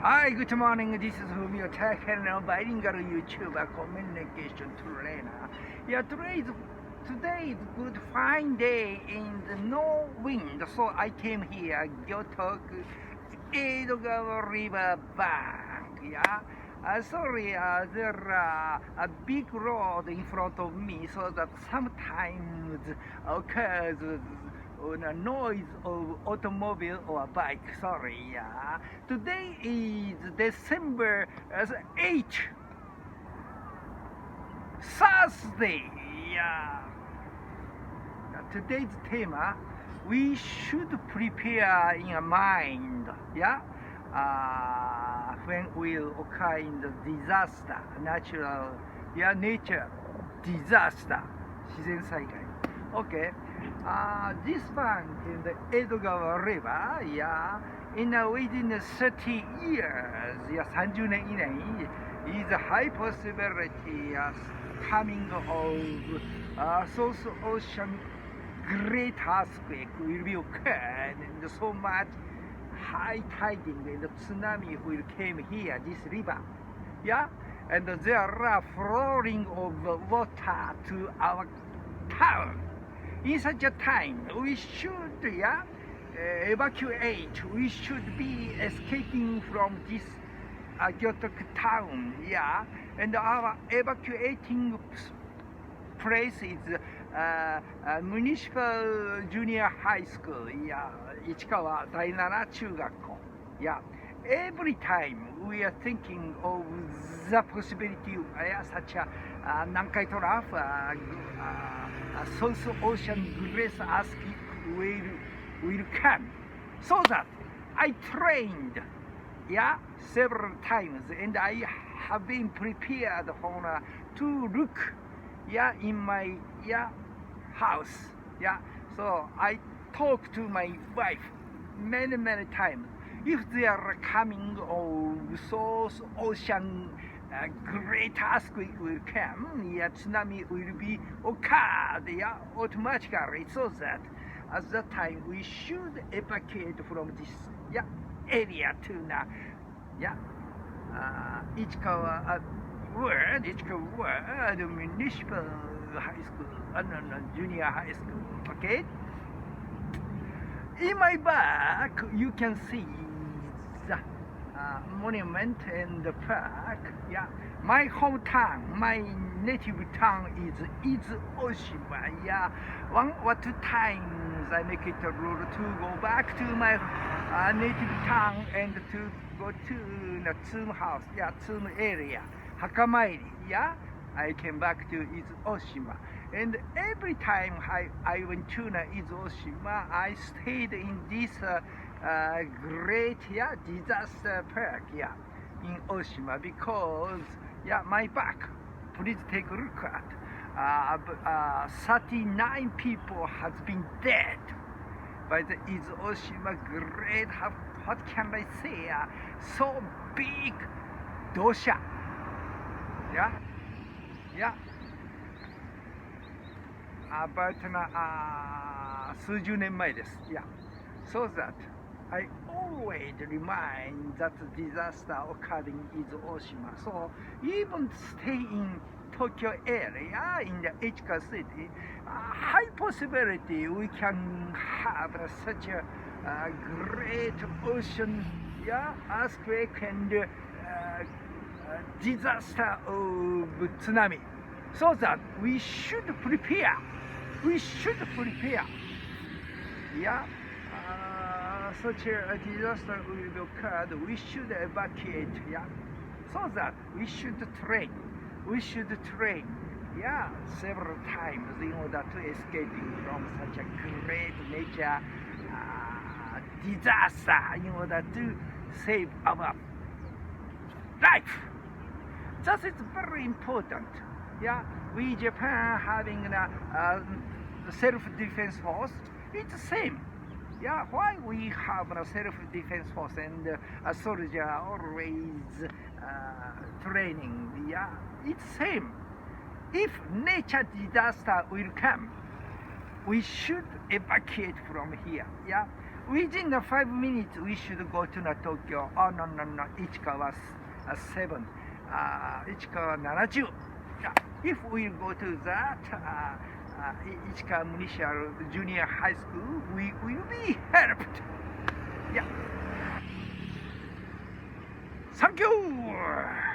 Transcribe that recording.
Hi, good morning. This is Fumio Takano, bilingual YouTuber, communication trainer. Yeah, today is good fine day in the no wind, so I came here, Gyotok, Edogawa River bank. Yeah. Sorry, there a big road in front of me, so that sometimes occurs a noise of automobile or bike. Sorry, yeah. Today is December 8th, Thursday. Yeah. Today's theme, we should prepare in a mind. Yeah. When will occur in the disaster, natural, yeah, nature disaster, 自然災害. Okay. This bank in the Edogawa River, yeah, within 30 years, yeah, 30年以内 is a high possibility coming of South Ocean great earthquake will be occurred, and so much high tiding and tsunami will came here, this river, yeah, and there are flowing of water to our town. In such a time, we should, yeah, evacuate. We should be escaping from this Gyotok town, yeah, and our evacuating place is municipal junior high school, yeah, Ichikawa 第7中学校, yeah. Every time we are thinking of the possibility of such a Nankai Trough, South Ocean great earthquake will come. So that I trained, yeah, several times, and I have been prepared for to look, yeah, in my, yeah, house, yeah. So I talked to my wife many times. If they are coming of South Ocean great earthquake will come, yeah, tsunami will be occurred, yeah, automatically, so that at that time we should evacuate from this, yeah, area to yeah, Ichikawa word municipal high school, junior high school, okay? In my back, you can see the monument and the park. Yeah, my hometown, my native town is Oshima. Yeah, one or two times I make it a rule to go back to my native town and to go to the Tsum house. Yeah, Tsum area, Hakamairi. Yeah, I came back to Oshima. And every time I went to Oshima, I stayed in this great, yeah, disaster park, yeah, in Oshima, because, yeah, my back, please take a look at, 39 people has been dead by the Oshima great, what can I say, so big dosha, yeah, yeah. About 数十年前です。Yeah. So that I always remind that disaster occurring in Oshima. So even stay in Tokyo area, in the Ichika city, high possibility we can have such a great ocean, yeah, earthquake and disaster of tsunami. So that we should prepare. Yeah, such a disaster will occur. We should evacuate. Yeah, so that we should train. Yeah, several times in order to escape from such a great nature disaster. In order to save our life. That is very important. Yeah, we Japan having a self-defense force, it's the same. Yeah, why we have a self-defense force and a soldier always training? Yeah, it's same. If nature disaster will come, we should evacuate from here. Yeah, within the 5 minutes we should go to the Tokyo. Oh no, Ichika was 7. Ichika 70. If we go to that Ichika Municipal Junior High School, we will be helped. Yeah. Thank you.